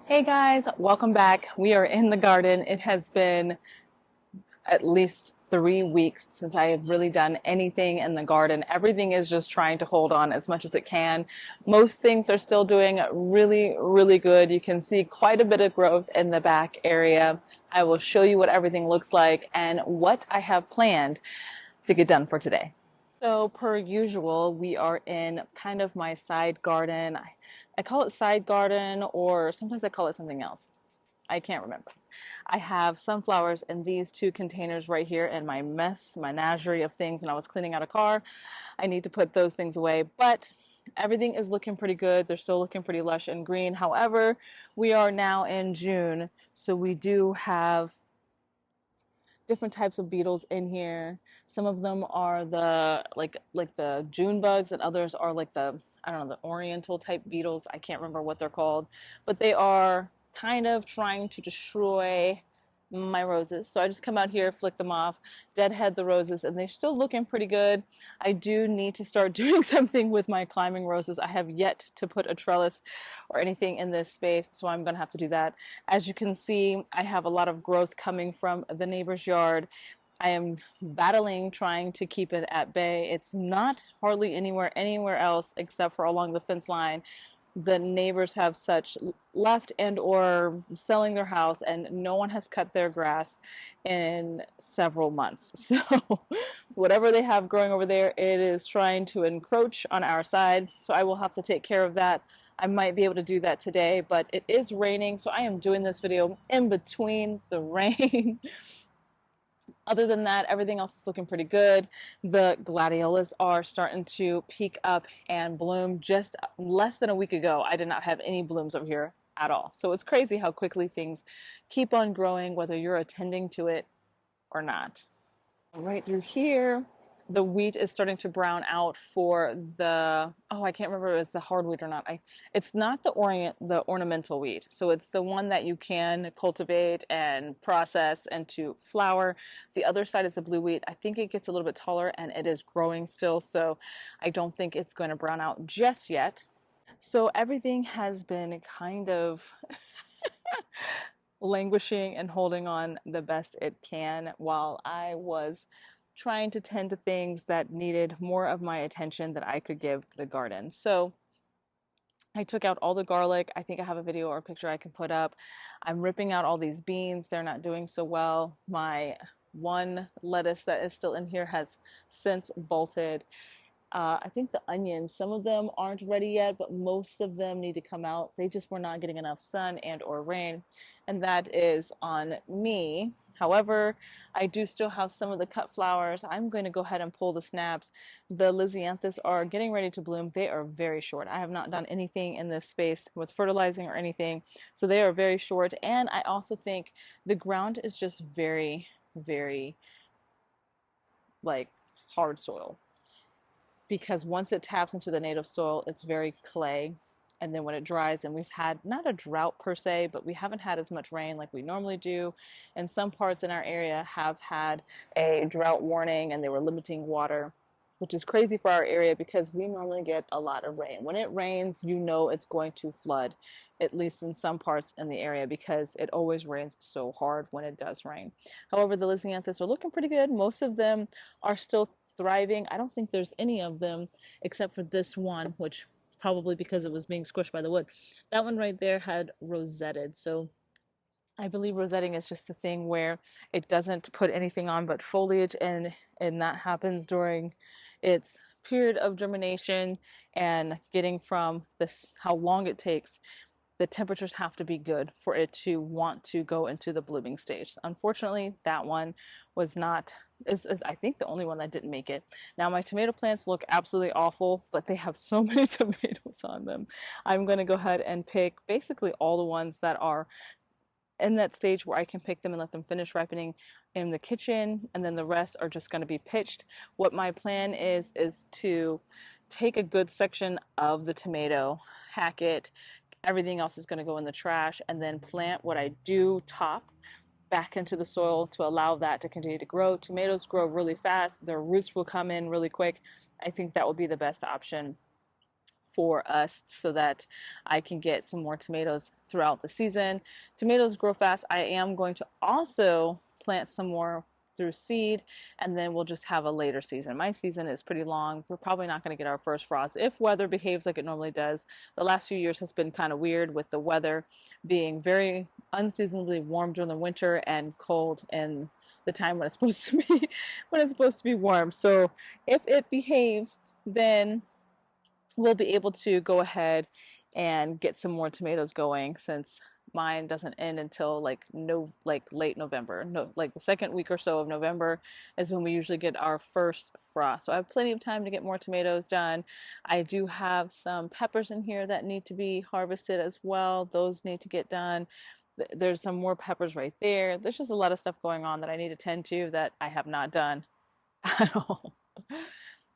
Hey guys, welcome back. We are in the garden. It has been at least 3 weeks since I have really done anything in the garden. Everything is just trying to hold on as much as it can. Most things are still doing really, really good. You can see quite a bit of growth in the back area. I will show you what everything looks like and what I have planned to get done for today. So, per usual, we are in kind of my side garden. I call it side garden, or sometimes I call it something else. I can't remember. I have sunflowers in these two containers right here in my mess, my menagerie of things when I was cleaning out a car. I need to put those things away, but everything is looking pretty good. They're still looking pretty lush and green. However, we are now in June, so we do have different types of beetles in here. Some of them are the like the June bugs, and others are like the, I don't know, the oriental type beetles. I can't remember what they're called, but they are kind of trying to destroy my roses. So I just come out here, flick them off, deadhead the roses, and they're still looking pretty good. I do need to start doing something with my climbing roses. I have yet to put a trellis or anything in this space, so I'm gonna have to do that. As you can see, I have a lot of growth coming from the neighbor's yard. I am battling trying to keep it at bay. It's not hardly anywhere else except for along the fence line. The neighbors have such left and or selling their house, and no one has cut their grass in several months. So whatever they have growing over there, it is trying to encroach on our side. So I will have to take care of that. I might be able to do that today, but it is raining, so I am doing this video in between the rain. Other than that, everything else is looking pretty good. The gladiolas are starting to peak up and bloom. Just less than a week ago, I did not have any blooms over here at all. So it's crazy how quickly things keep on growing, whether you're attending to it or not. Right through here, the wheat is starting to brown out for the, oh, I can't remember if it's the hard wheat or not. It's not the ornamental wheat. So it's the one that you can cultivate and process into flour. The other side is the blue wheat. I think it gets a little bit taller and it is growing still. So I don't think it's going to brown out just yet. So everything has been kind of languishing and holding on the best it can while I was trying to tend to things that needed more of my attention that I could give the garden. So I took out all the garlic. I think I have a video or a picture I can put up. I'm ripping out all these beans. They're not doing so well. My one lettuce that is still in here has since bolted. I think the onions, some of them aren't ready yet, but most of them need to come out. They just were not getting enough sun and or rain, and that is on me. However, I do still have some of the cut flowers. I'm going to go ahead and pull the snaps. The Lisianthus are getting ready to bloom. They are very short. I have not done anything in this space with fertilizing or anything, so they are very short. And I also think the ground is just very, very like hard soil, because once it taps into the native soil, it's very clay. And then when it dries, and we've had not a drought per se, but we haven't had as much rain like we normally do. And some parts in our area have had a drought warning and they were limiting water, which is crazy for our area because we normally get a lot of rain. When it rains, you know it's going to flood, at least in some parts in the area, because it always rains so hard when it does rain. However, the Lisianthus are looking pretty good. Most of them are still thriving. I don't think there's any of them except for this one, which probably because it was being squished by the wood. That one right there had rosetted. So I believe rosetting is just a thing where it doesn't put anything on but foliage, and that happens during its period of germination and getting from this how long it takes. The temperatures have to be good for it to want to go into the blooming stage. Unfortunately, that one was not, is I think the only one that didn't make it. Now my tomato plants look absolutely awful, but they have so many tomatoes on them. I'm going to go ahead and pick basically all the ones that are in that stage where I can pick them and let them finish ripening in the kitchen, and then the rest are just going to be pitched. What my plan is to take a good section of the tomato, hack it, everything else is going to go in the trash, and then plant what I do top back into the soil to allow that to continue to grow. Tomatoes grow really fast, their roots will come in really quick. I think that will be the best option for us so that I can get some more tomatoes throughout the season. Tomatoes grow fast. I am going to also plant some more through seed, and then we'll just have a later season. My season is pretty long. We're probably not going to get our first frost if weather behaves like it normally does. The last few years has been kind of weird with the weather being very unseasonably warm during the winter and cold in the time when it's supposed to be warm. So if it behaves, then we'll be able to go ahead and get some more tomatoes going, since mine doesn't end until like late November. No, like the second week or so of November is when we usually get our first frost. So I have plenty of time to get more tomatoes done. I do have some peppers in here that need to be harvested as well. Those need to get done. There's some more peppers right there. There's just a lot of stuff going on that I need to tend to that I have not done at all.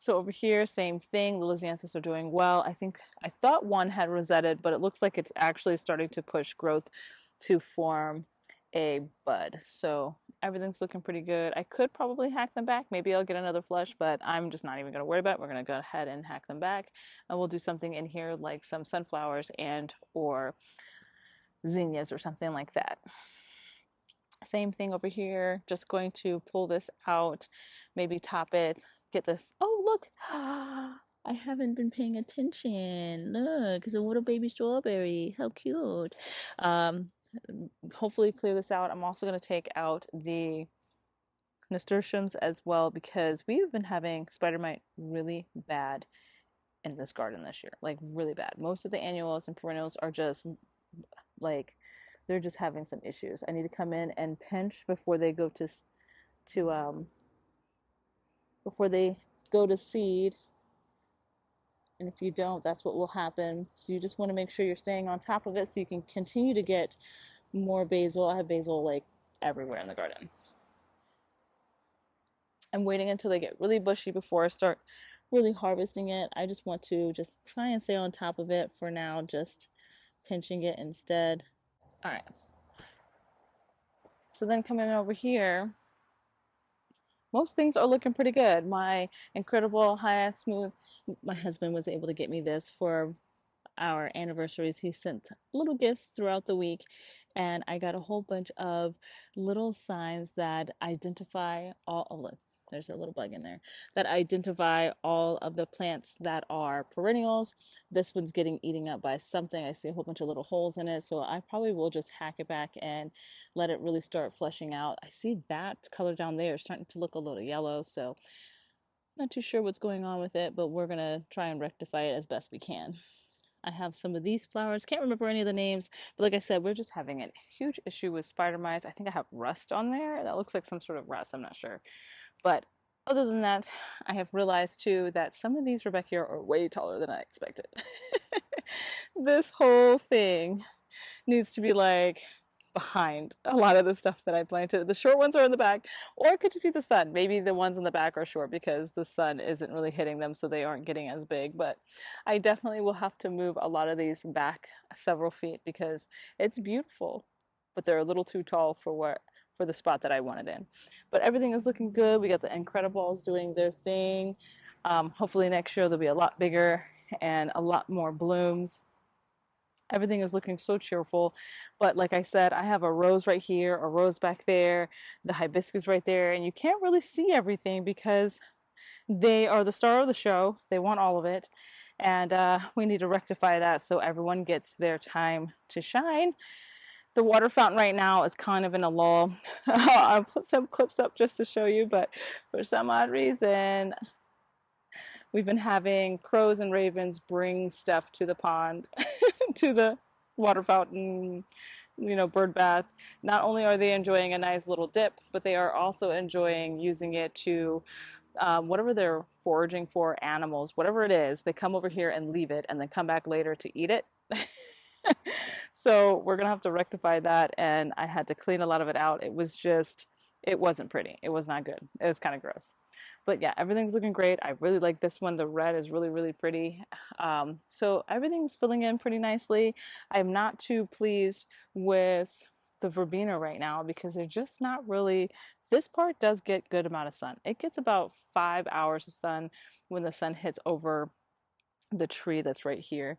So over here, same thing. The Lisianthus are doing well. I thought one had rosetted, but it looks like it's actually starting to push growth to form a bud. So everything's looking pretty good. I could probably hack them back. Maybe I'll get another flush, but I'm just not even going to worry about it. We're going to go ahead and hack them back, and we'll do something in here like some sunflowers and or zinnias or something like that. Same thing over here. Just going to pull this out, maybe top it, get this. Oh, look. I haven't been paying attention. Look, it's a little baby strawberry. How cute. Um, Hopefully clear this out. I'm also going to take out the nasturtiums as well, because we've been having spider mite really bad in this garden this year. Like really bad. Most of the annuals and perennials are just like they're just having some issues. I need to come in and pinch before they go to before they go to seed. And if you don't, that's what will happen. So you just want to make sure you're staying on top of it so you can continue to get more basil. I have basil like everywhere in the garden. I'm waiting until they get really bushy before I start really harvesting it. I just want to just try and stay on top of it for now, just pinching it instead. All right. So then coming over here, most things are looking pretty good. My incredible high smooth, my husband was able to get me this for our anniversaries. He sent little gifts throughout the week, and I got a whole bunch of little signs that identify all. Oh, look, there's a little bug in there that identify all of the plants that are perennials. This one's getting eaten up by something. I see a whole bunch of little holes in it, so I probably will just hack it back and let it really start fleshing out. I see that color down there is starting to look a little yellow, so not too sure what's going on with it, but we're gonna try and rectify it as best we can. I have some of these flowers. Can't remember any of the names, but like I said, we're just having a huge issue with spider mites. I think I have rust on there. That looks like some sort of rust. I'm not sure. But other than that, I have realized too that some of these Rebecca are way taller than I expected. This whole thing needs to be like behind a lot of the stuff that I planted. The short ones are in the back, or it could just be the sun. Maybe the ones in the back are short because the sun isn't really hitting them, so they aren't getting as big. But I definitely will have to move a lot of these back several feet because it's beautiful, but they're a little too tall for the spot that I wanted in. But everything is looking good. We got the Incredibles doing their thing. Hopefully next year they'll be a lot bigger and a lot more blooms. Everything is looking so cheerful. But like I said, I have a rose right here, a rose back there, the hibiscus right there, and you can't really see everything because they are the star of the show. They want all of it. And we need to rectify that so everyone gets their time to shine. The water fountain right now is kind of in a lull. I'll put some clips up just to show you, but for some odd reason, we've been having crows and ravens bring stuff to the pond, to the water fountain, bird bath. Not only are they enjoying a nice little dip, but they are also enjoying using it to whatever they're foraging for, animals, whatever it is, they come over here and leave it and then come back later to eat it. So we're gonna have to rectify that, and I had to clean a lot of it out. It wasn't pretty. It was not good. It was kind of gross. But yeah, everything's looking great. I really like this one. The red is really, really pretty. So everything's filling in pretty nicely. I'm not too pleased with the verbena right now because they're just not really, this part does get good amount of sun. It gets about 5 hours of sun when the sun hits over the tree that's right here.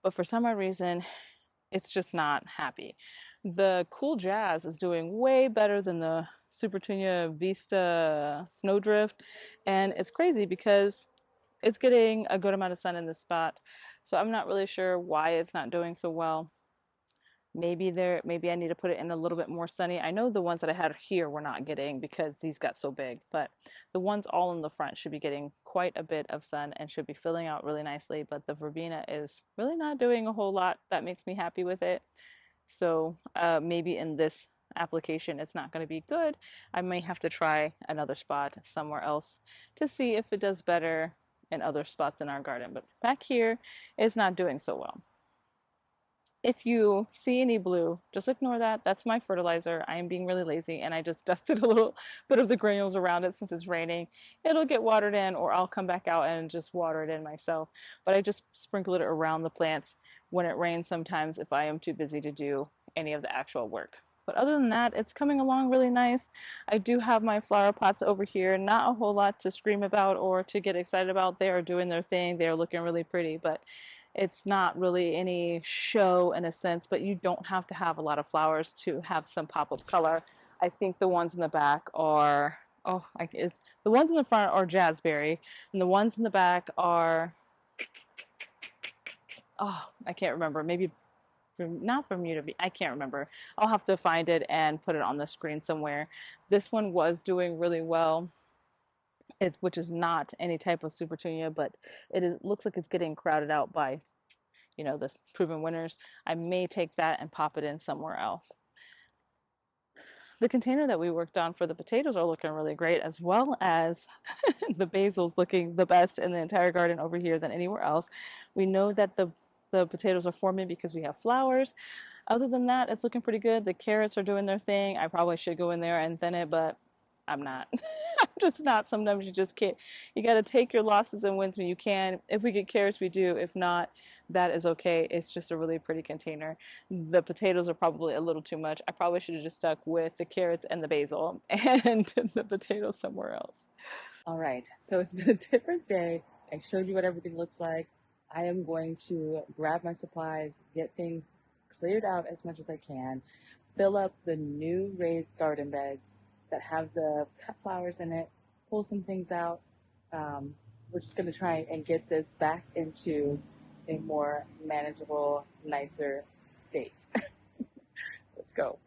But for some odd reason, it's just not happy. The Cool Jazz is doing way better than the Supertunia Vista Snowdrift, and it's crazy because it's getting a good amount of sun in this spot. So I'm not really sure why it's not doing so well. Maybe I need to put it in a little bit more sunny. I know the ones that I had here were not getting because these got so big, but the ones all in the front should be getting quite a bit of sun and should be filling out really nicely. But the verbena is really not doing a whole lot that makes me happy with it. So maybe in this application it's not going to be good. I may have to try another spot somewhere else to see if it does better in other spots in our garden. But back here it's not doing so well. If you see any blue, just ignore that. That's my fertilizer. I am being really lazy and I just dusted a little bit of the granules around it since it's raining. It'll get watered in, or I'll come back out and just water it in myself. But I just sprinkle it around the plants when it rains sometimes if I am too busy to do any of the actual work. But other than that, it's coming along really nice. I do have my flower pots over here. Not a whole lot to scream about or to get excited about. They are doing their thing. They are looking really pretty, but it's not really any show in a sense, but you don't have to have a lot of flowers to have some pop of color. I think the ones in the back are, the ones in the front are jazzberry, and the ones in the back are, I can't remember, maybe not Bermuda. I can't remember. I'll have to find it and put it on the screen somewhere. This one was doing really well. Which is not any type of Supertunia, but looks like it's getting crowded out by, the proven winners. I may take that and pop it in somewhere else. The container that we worked on for the potatoes are looking really great, as well as the basil's looking the best in the entire garden over here than anywhere else. We know that the potatoes are forming because we have flowers. Other than that, it's looking pretty good. The carrots are doing their thing. I probably should go in there and thin it, but I'm not. I'm just not. Sometimes you just can't. You got to take your losses and wins when you can. If we get carrots, we do. If not, that is okay. It's just a really pretty container. The potatoes are probably a little too much. I probably should have just stuck with the carrots and the basil and the potatoes somewhere else. All right, so it's been a different day. I showed you what everything looks like. I am going to grab my supplies, get things cleared out as much as I can, fill up the new raised garden beds that have the cut flowers in it, pull some things out. We're just going to try and get this back into a more manageable, nicer state. Let's go.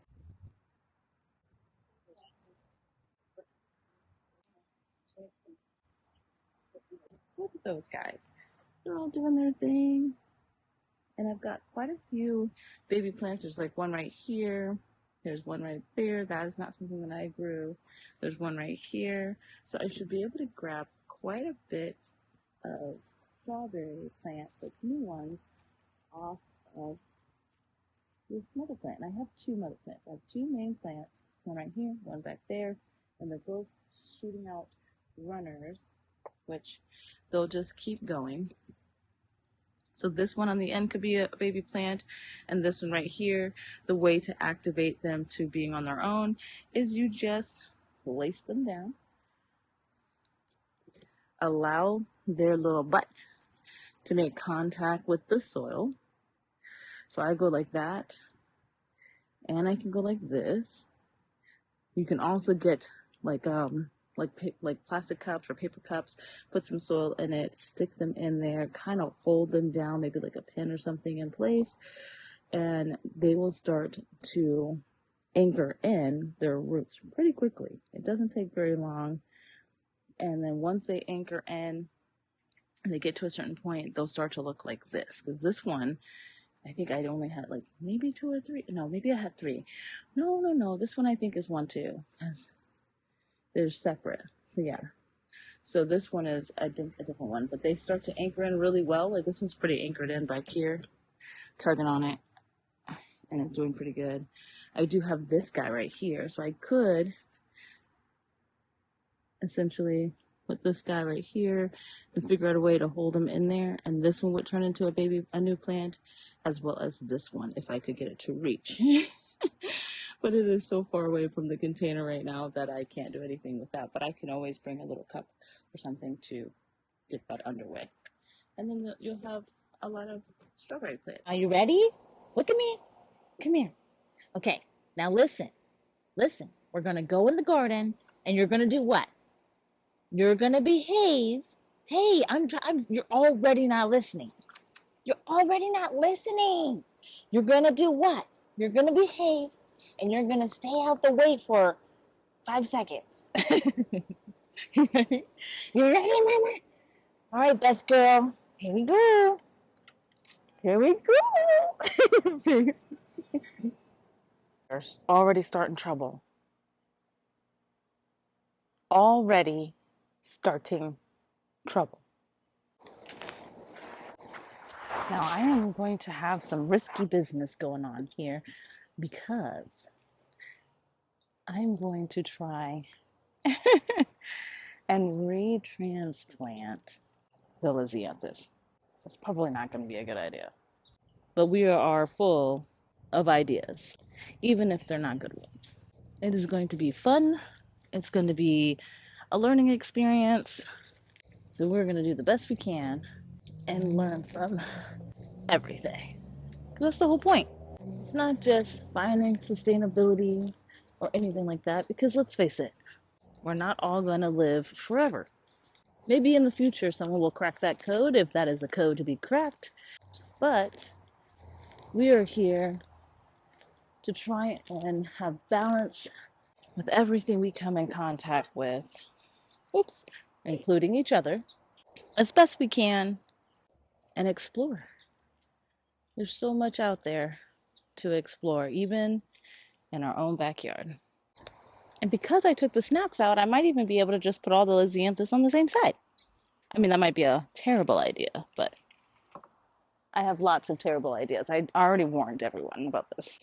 Look at those guys. They're all doing their thing. And I've got quite a few baby plants. There's like one right here. There's one right there. That is not something that I grew. There's one right here. So I should be able to grab quite a bit of strawberry plants, like new ones, off of this mother plant. And I have two mother plants. I have two main plants, one right here, one back there, and they're both shooting out runners, which they'll just keep going. So this one on the end could be a baby plant, and this one right here, the way to activate them to being on their own is you just place them down, allow their little butt to make contact with the soil. So I go like that, and I can go like this. You can also get like plastic cups or paper cups, put some soil in it, stick them in there, kind of hold them down, maybe like a pin or something in place, and they will start to anchor in their roots pretty quickly. It doesn't take very long. And then once they anchor in and they get to a certain point, they'll start to look like this. Because this one, I think I only had like maybe two or three. No, maybe I had three. No. This one I think is one, too. Because they're separate. So yeah. So this one is a different one. But they start to anchor in really well. Like this one's pretty anchored in back here. Tugging on it. And it's doing pretty good. I do have this guy right here. So I could essentially put this guy right here and figure out a way to hold him in there. And this one would turn into a new plant, as well as this one if I could get it to reach. But it is so far away from the container right now that I can't do anything with that. But I can always bring a little cup or something to get that underway. and then you'll have a lot of strawberry plants. Are you ready? Look at me. Come here. Okay, now listen. Listen. We're going to go in the garden and you're going to do what? You're going to behave. Hey, you're already not listening. You're already not listening. You're going to do what? You're going to behave and you're going to stay out the way for 5 seconds. You ready? You ready, Mama? All right, best girl. Here we go. Here we go. Already starting trouble. Already starting trouble. Now I am going to have some risky business going on here because I'm going to try and retransplant the Lisianthus. That's probably not going to be a good idea. But we are full of ideas, even if they're not good ones. It is going to be fun. It's going to be a learning experience. So we're going to do the best we can and learn from everything. That's the whole point. It's not just finding sustainability or anything like that, because let's face it, we're not all going to live forever. Maybe in the future someone will crack that code, if that is a code to be cracked. But we are here to try and have balance with everything we come in contact with, including each other, as best we can, and explore. There's so much out there to explore, even in our own backyard. And because I took the snaps out, I might even be able to just put all the Lisianthus on the same side. I mean, that might be a terrible idea, but I have lots of terrible ideas. I already warned everyone about this.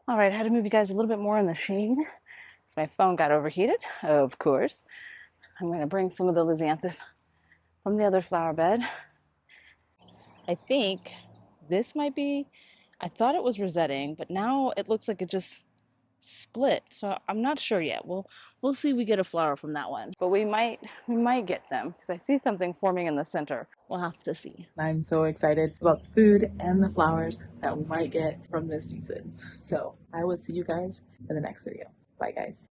All right, I had to move you guys a little bit more in the shade because my phone got overheated, of course. I'm going to bring some of the Lisianthus from the other flower bed. I think this might be, I thought it was rosetting, but now it looks like it just split. So I'm not sure yet. We'll see if we get a flower from that one. But we might get them because I see something forming in the center. We'll have to see. I'm so excited about the food and the flowers that we might get from this season. So I will see you guys in the next video. Bye guys.